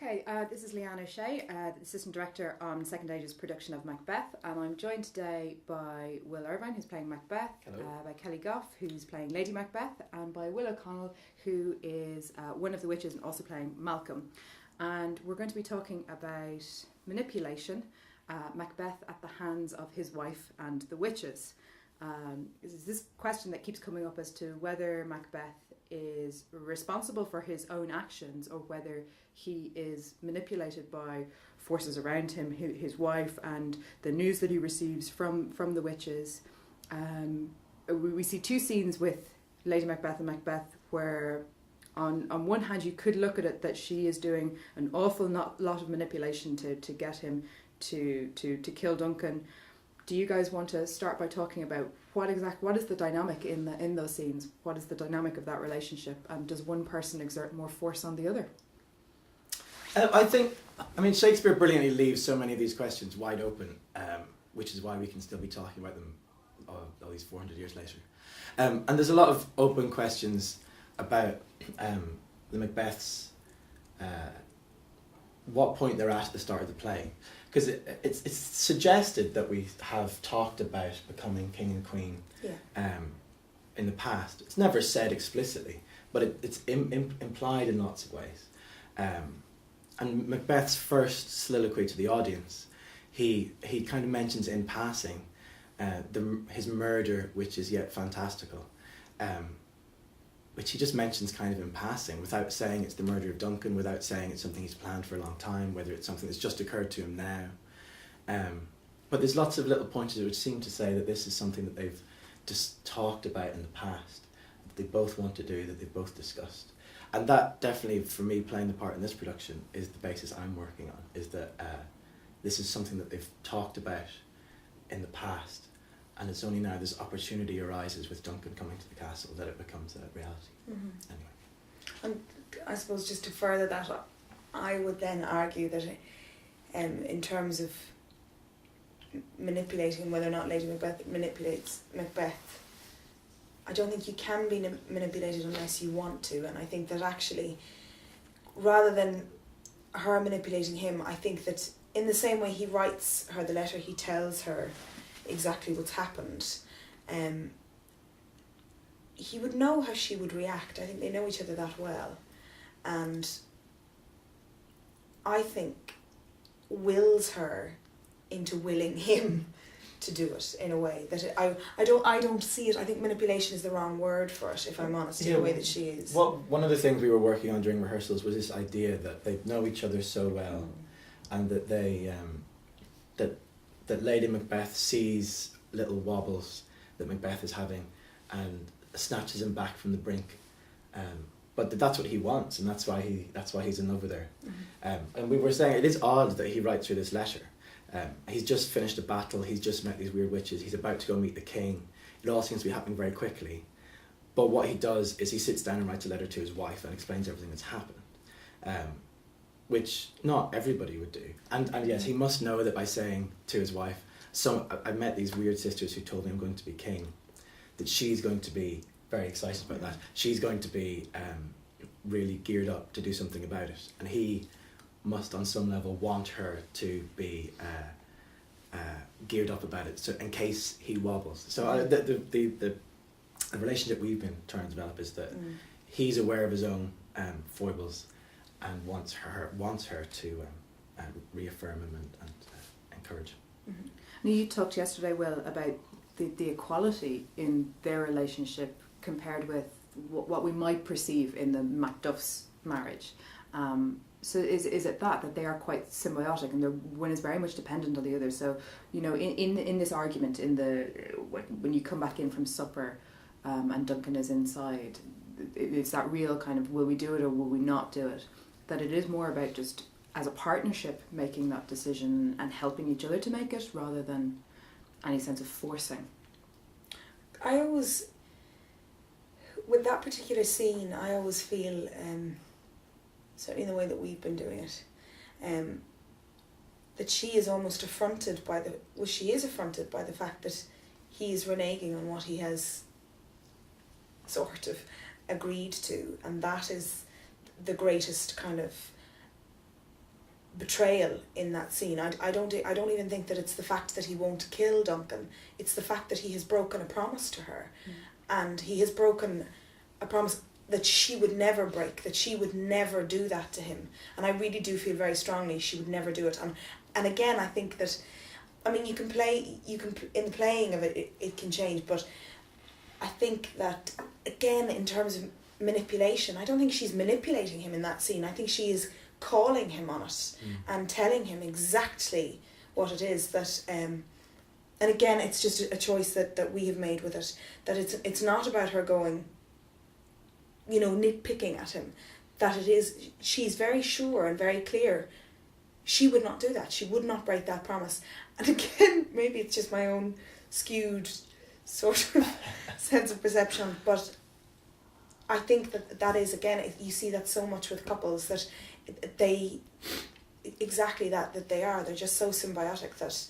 Okay, this is Leanne O'Shea, the Assistant Director on Second Age's production of Macbeth, and I'm joined today by Will Irvine, who's playing Macbeth, by Kelly Goff, who's playing Lady Macbeth, and by Will O'Connell, who is one of the witches and also playing Malcolm. And we're going to be talking about manipulation, Macbeth at the hands of his wife and the witches. Is this question that keeps coming up as to whether Macbeth is responsible for his own actions or whether he is manipulated by forces around him, his wife, and the news that he receives from the witches. We see two scenes with Lady Macbeth and Macbeth where on one hand you could look at it that she is doing an awful lot of manipulation to get him to kill Duncan. Do you guys want to start by talking about what is the dynamic in those scenes? What is the dynamic of that relationship? And does one person exert more force on the other? I mean, Shakespeare brilliantly leaves so many of these questions wide open, which is why we can still be talking about them all these 400 years later. And there's a lot of open questions about the Macbeths, what point they're at the start of the play. Because it's suggested that we have talked about becoming king and queen in the past. It's never said explicitly, but it's implied in lots of ways. And Macbeth's first soliloquy to the audience, he kind of mentions in passing his murder, which is yet fantastical, which he just mentions kind of in passing, without saying it's the murder of Duncan, without saying it's something he's planned for a long time, whether it's something that's just occurred to him now. But there's lots of little pointers which seem to say that this is something that they've just talked about in the past, that they both want to do, that they've both discussed. And that definitely, for me, playing the part in this production, is the basis I'm working on, is that this is something that they've talked about in the past, and it's only now this opportunity arises with Duncan coming to the castle that it becomes a reality. Mm-hmm. Anyway. And I suppose just to further that, I would then argue that in terms of manipulating whether or not Lady Macbeth manipulates Macbeth, I don't think you can be manipulated unless you want to. And I think that actually, rather than her manipulating him, I think that in the same way he writes her the letter, he tells her exactly what's happened. He would know how she would react. I think they know each other that well. And I think wills her into willing him to do it in a way that I don't see it. I think manipulation is the wrong word for it, if I'm honest, in the way that she is. Well, one of the things we were working on during rehearsals was this idea that they know each other so well, and that they that Lady Macbeth sees little wobbles that Macbeth is having and snatches him back from the brink. But that's what he wants, and that's why he's in love with her. Mm-hmm. And we were saying it is odd that he writes her this letter. He's just finished a battle, he's just met these weird witches, he's about to go meet the king. It all seems to be happening very quickly. But what he does is he sits down and writes a letter to his wife and explains everything that's happened. Which not everybody would do. And yes, he must know that by saying to his wife, I met these weird sisters who told me I'm going to be king, that she's going to be very excited about that. She's going to be really geared up to do something about it. And he must on some level want her to be geared up about it, so in case he wobbles. So the relationship we've been trying to develop is that he's aware of his own foibles and wants her to reaffirm him and encourage him. Mm-hmm. Now, you talked yesterday, Will, about the equality in their relationship compared with what we might perceive in the Macduff's marriage. So is it that they are quite symbiotic and one is very much dependent on the other? So, you know, in this argument, when you come back in from supper and Duncan is inside, it's that real kind of will we do it or will we not do it? That it is more about just as a partnership making that decision and helping each other to make it rather than any sense of forcing. I always, with that particular scene, I always feel, certainly in the way that we've been doing it, that she is almost affronted by she is affronted by the fact that he is reneging on what he has sort of agreed to, and that is the greatest kind of betrayal in that scene. I don't even think that it's the fact that he won't kill Duncan. It's the fact that he has broken a promise to her, and he has broken a promise that she would never break, that she would never do that to him. And I really do feel very strongly she would never do it. And again, I think that, I mean, in the playing of it, it can change, but I think that, again, in terms of manipulation, I don't think she's manipulating him in that scene. I think she is calling him on it and telling him exactly what it is that, and again, it's just a choice that we have made with it, that it's not about her going, you know, nitpicking at him, that it is, she's very sure and very clear she would not do that. She would not break that promise. And again, maybe it's just my own skewed sort of sense of perception, but I think that is, again, you see that so much with couples, that they, exactly that they're just so symbiotic that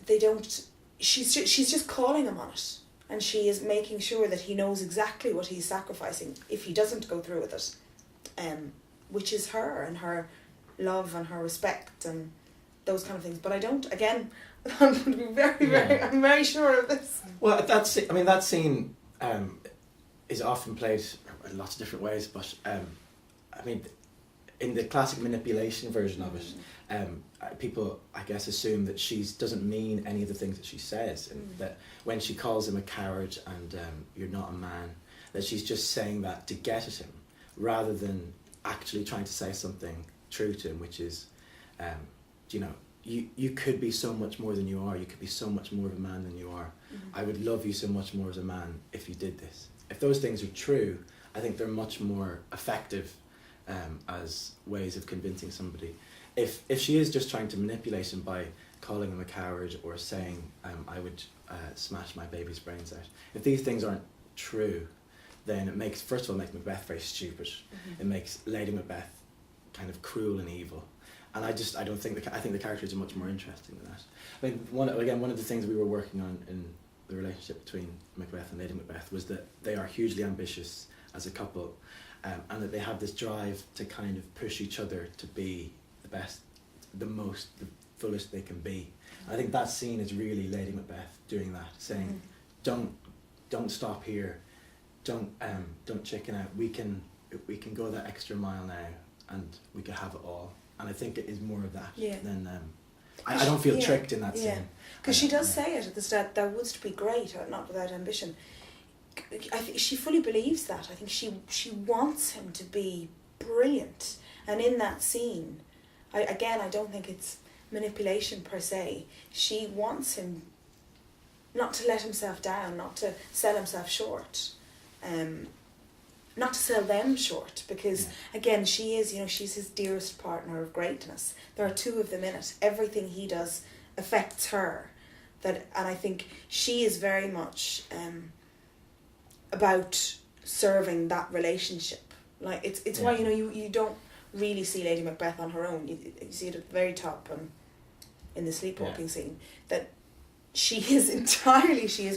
they don't, she's just calling him on it. And she is making sure that he knows exactly what he's sacrificing if he doesn't go through with it, which is her and her love and her respect and those kind of things. But I don't, again, I'm going to be I'm very sure of this. Well, that scene is often played in lots of different ways, but I mean, in the classic manipulation version of it, people, I guess, assume that she doesn't mean any of the things that she says, and that when she calls him a coward and you're not a man, that she's just saying that to get at him, rather than actually trying to say something true to him, which is, you know, you could be so much more than you are. You could be so much more of a man than you are. I would love you so much more as a man if you did this. If those things are true, I think they're much more effective as ways of convincing somebody. If she is just trying to manipulate him by calling him a coward or saying I would smash my baby's brains out, if these things aren't true, then it makes, first of all, makes Macbeth very stupid. It makes Lady Macbeth kind of cruel and evil, and I don't think I think the characters are much more interesting than that. I mean, one of the things we were working on in the relationship between Macbeth and Lady Macbeth was that they are hugely ambitious as a couple, and that they have this drive to kind of push each other to be the best, the fullest they can be. I think that scene is really Lady Macbeth doing that, saying, don't stop here, don't chicken out. We can go that extra mile now, and we can have it all. And I think it is more of that than I don't feel tricked in that scene. Because she does say it at the start, thou wouldst be great, not without ambition. I think she fully believes that. I think she wants him to be brilliant. And in that scene, I don't think it's manipulation per se. She wants him not to let himself down, not to sell himself short, not to sell them short, because again, she is, she's his dearest partner of greatness. There are two of them in it. Everything he does affects her. And I think she is very much about serving that relationship. Like it's why you don't really see Lady Macbeth on her own. You see it at the very top and in the sleepwalking scene that she is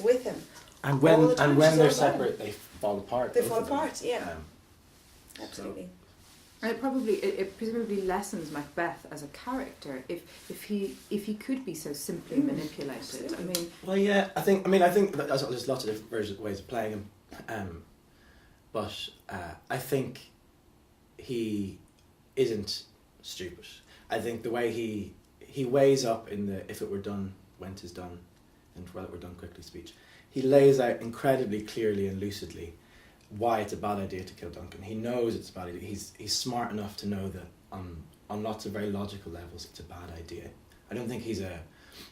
with him. And when they're separate, they fall apart. They fall apart. Absolutely. And it presumably lessens Macbeth as a character if he could be so simply manipulated. I mean, well, yeah, I think that there's lots of different ways of playing him, but I think he isn't stupid. I think the way he weighs up in the "if it were done, when 'tis done, and while it were done quickly" speech, he lays out incredibly clearly and lucidly why it's a bad idea to kill Duncan. He knows it's a bad idea. He's smart enough to know that on lots of very logical levels it's a bad idea. I don't think he's a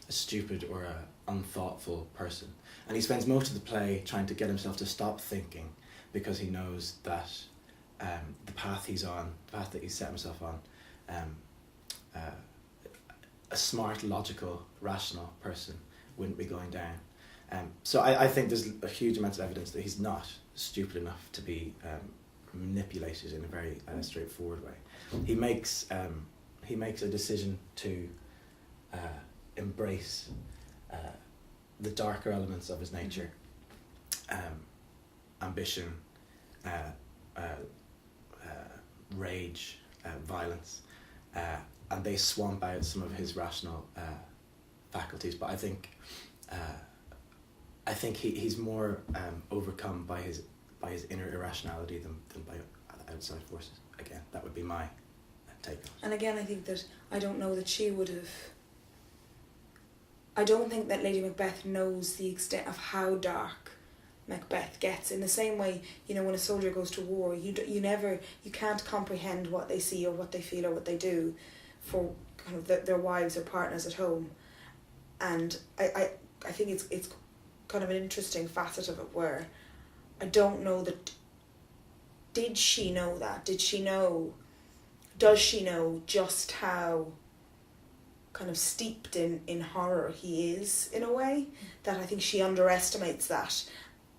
stupid or a unthoughtful person. And he spends most of the play trying to get himself to stop thinking, because he knows that the path he's on, the path that he's set himself on, a smart, logical, rational person wouldn't be going down. So I think there's a huge amount of evidence that he's not stupid enough to be manipulated in a very straightforward way. He makes a decision to embrace the darker elements of his nature, ambition, rage, violence, and they swamp out some of his rational faculties. But I think he's more overcome by his inner irrationality than by outside forces. Again, that would be my take on it. And again, I think that I don't know that she would have. I don't think that Lady Macbeth knows the extent of how dark Macbeth gets. In the same way, when a soldier goes to war, you can't comprehend what they see or what they feel or what they do for kind of their wives or partners at home. And I think it's kind of an interesting facet of it where I don't know that. Did she know that? Does she know just how kind of steeped in horror he is, in a way? That I think she underestimates that,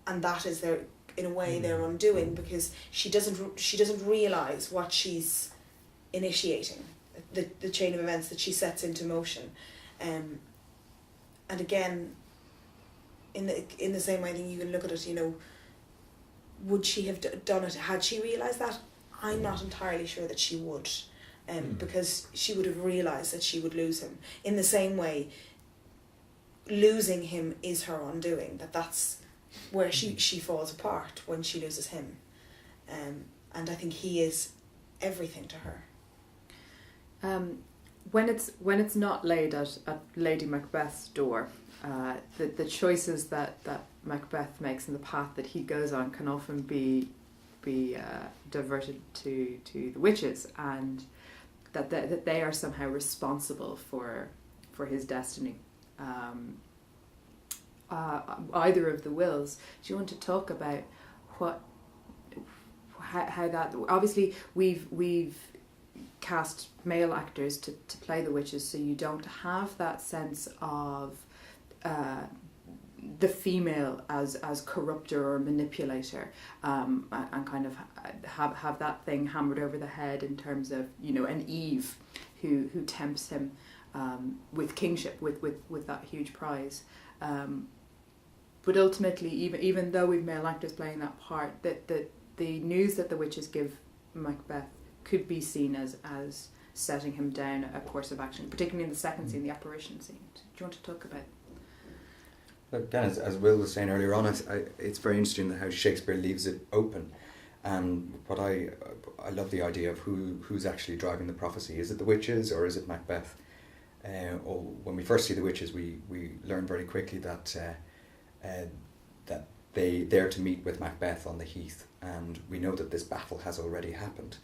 and that is their undoing, because she doesn't realise what she's initiating, the chain of events that she sets into motion. And again, in the same way, I think you can look at it, would she have done it had she realised that? I'm not entirely sure that she would, because she would have realised that she would lose him. In the same way, losing him is her undoing, that's where she falls apart when she loses him. And I think he is everything to her. When it's not laid at Lady Macbeth's door, the choices that Macbeth makes and the path that he goes on can often be diverted to the witches, and that they are somehow responsible for his destiny. Either of the wills. Do you want to talk about how that? Obviously, we've cast male actors to play the witches, so you don't have that sense of the female as corrupter or manipulator, and kind of have that thing hammered over the head in terms of an Eve who tempts him with kingship, with that huge prize. But ultimately, even though we've male actors playing that part, that the news that the witches give Macbeth could be seen as setting him down a course of action, particularly in the second scene, the apparition scene. Do you want to talk about? Again, as Will was saying earlier on, it's very interesting how Shakespeare leaves it open. And what I love the idea of who's actually driving the prophecy. Is it the witches or is it Macbeth? When we first see the witches, we learn very quickly that they're to meet with Macbeth on the heath, and we know that this battle has already happened.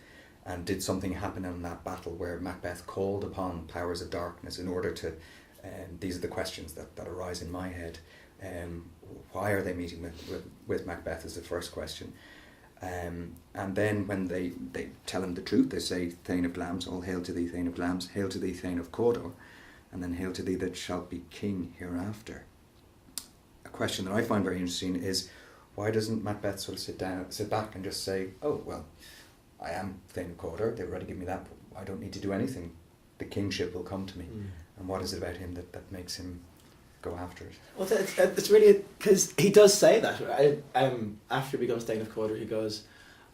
And did something happen in that battle where Macbeth called upon powers of darkness in order to... these are the questions that arise in my head. Why are they meeting with Macbeth is the first question. And then when they tell him the truth, they say, Thane of Glamis, all hail to thee, Thane of Glamis, hail to thee, Thane of Cawdor, and then hail to thee that shalt be king hereafter. A question that I find very interesting is, why doesn't Macbeth sort of sit back and just say, oh, well, I am Thane of Cawdor, they've already given me that, I don't need to do anything, the kingship will come to me. And what is it about him that makes him go after it? Well, it's really, because he does say that, right? After he becomes Thane of Cawdor, he goes,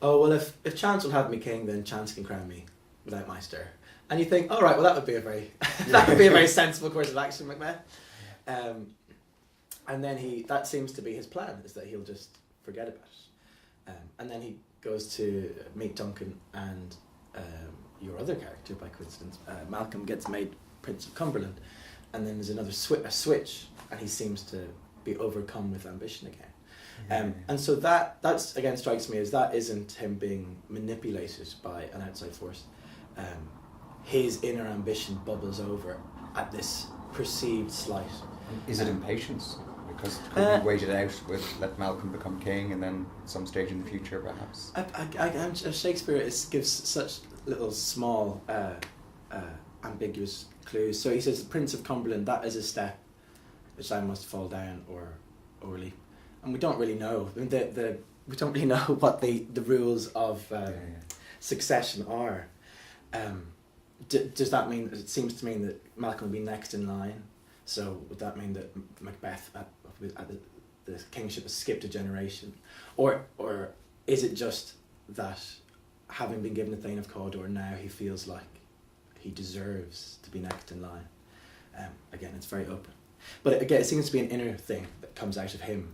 oh, well, if Chance will have me king, then Chance can crown me without my stir. And you think, oh, right, well, that would be a very sensible course of action, Macbeth. And then that seems to be his plan, is that he'll just forget about it. And then he goes to meet Duncan and your other character, by coincidence. Malcolm gets made Prince of Cumberland, and then there's another switch, and he seems to be overcome with ambition again. And so that's again strikes me as that isn't him being manipulated by an outside force. His inner ambition bubbles over at this perceived slight. Is it impatience? Because could we wait it out let Malcolm become king, and then at some stage in the future, perhaps? Shakespeare gives such little small ambiguous clues. So he says, Prince of Cumberland, that is a step which I must fall down or leap. And we don't really know. I mean, we don't really know what the rules of succession are. Does that mean? It seems to mean that Malcolm will be next in line. So would that mean that Macbeth at the kingship has skipped a generation, or is it just that having been given the Thane of Cawdor, now he feels like he deserves to be next in line. Again, it's very open. But again, it seems to be an inner thing that comes out of him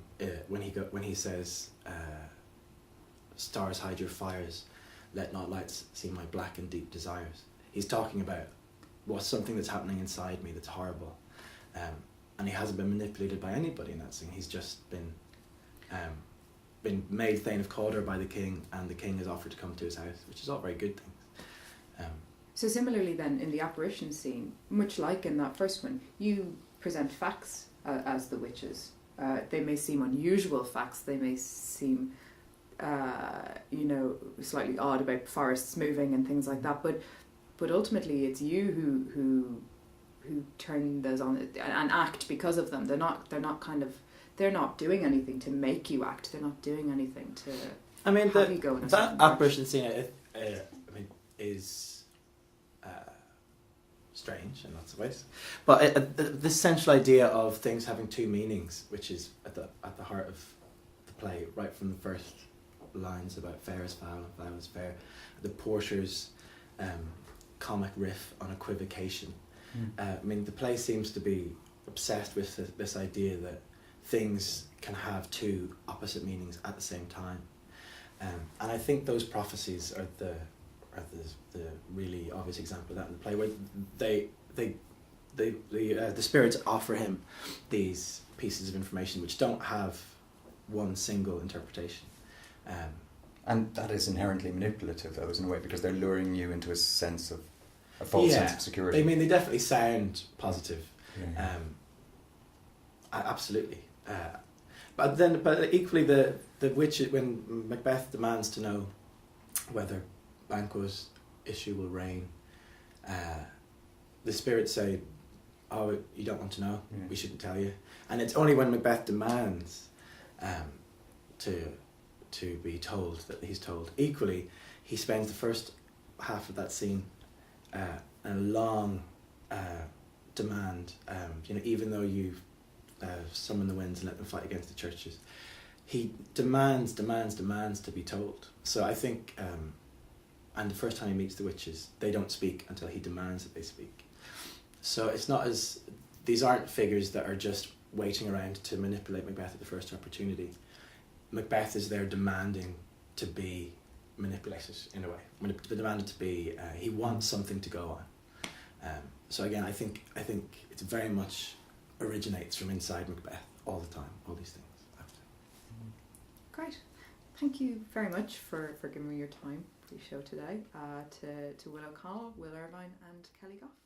when he says, "Stars hide your fires, let not lights see my black and deep desires." He's talking about what's something that's happening inside me that's horrible, and he hasn't been manipulated by anybody in that scene. He's just been made Thane of Cawdor by the king, and the king has offered to come to his house, which is all very good things. So similarly then, in the apparition scene, much like in that first one, you present facts as the witches. They may seem unusual facts, they may seem, slightly odd about forests moving and things like that, but ultimately it's you who turn those on and act because of them. They're not doing anything to make you act. They're not doing anything to have you go in a that apparition scene is strange in lots of ways, but this central idea of things having two meanings, which is at the heart of the play, right from the first lines about fair is foul and foul is fair, the porter's comic riff on equivocation. The play seems to be obsessed with this idea that things can have two opposite meanings at the same time, and I think those prophecies are the really obvious example of that in the play, where the spirits offer him these pieces of information which don't have one single interpretation, and that is inherently manipulative, though, in a way, because they're luring you into a sense of a false sense of security. They definitely sound positive. Yeah. Absolutely. But equally, the witch, when Macbeth demands to know whether Banquo's issue will reign, the spirits say, "Oh, you don't want to know. Yeah. We shouldn't tell you." And it's only when Macbeth demands to be told that he's told. Equally, he spends the first half of that scene a long demand. Even though you've summoned the winds and let them fight against the churches, he demands to be told. So I think, and the first time he meets the witches, they don't speak until he demands that they speak. So it's not these aren't figures that are just waiting around to manipulate Macbeth at the first opportunity. Macbeth is there demanding to be manipulated in a way. Demanded to be, he wants something to go on. So again, I think it very much originates from inside Macbeth all the time. All these things. Great. Thank you very much for giving me your time for the show today. To Will O'Connell, Will Irvine and Kelly Goff.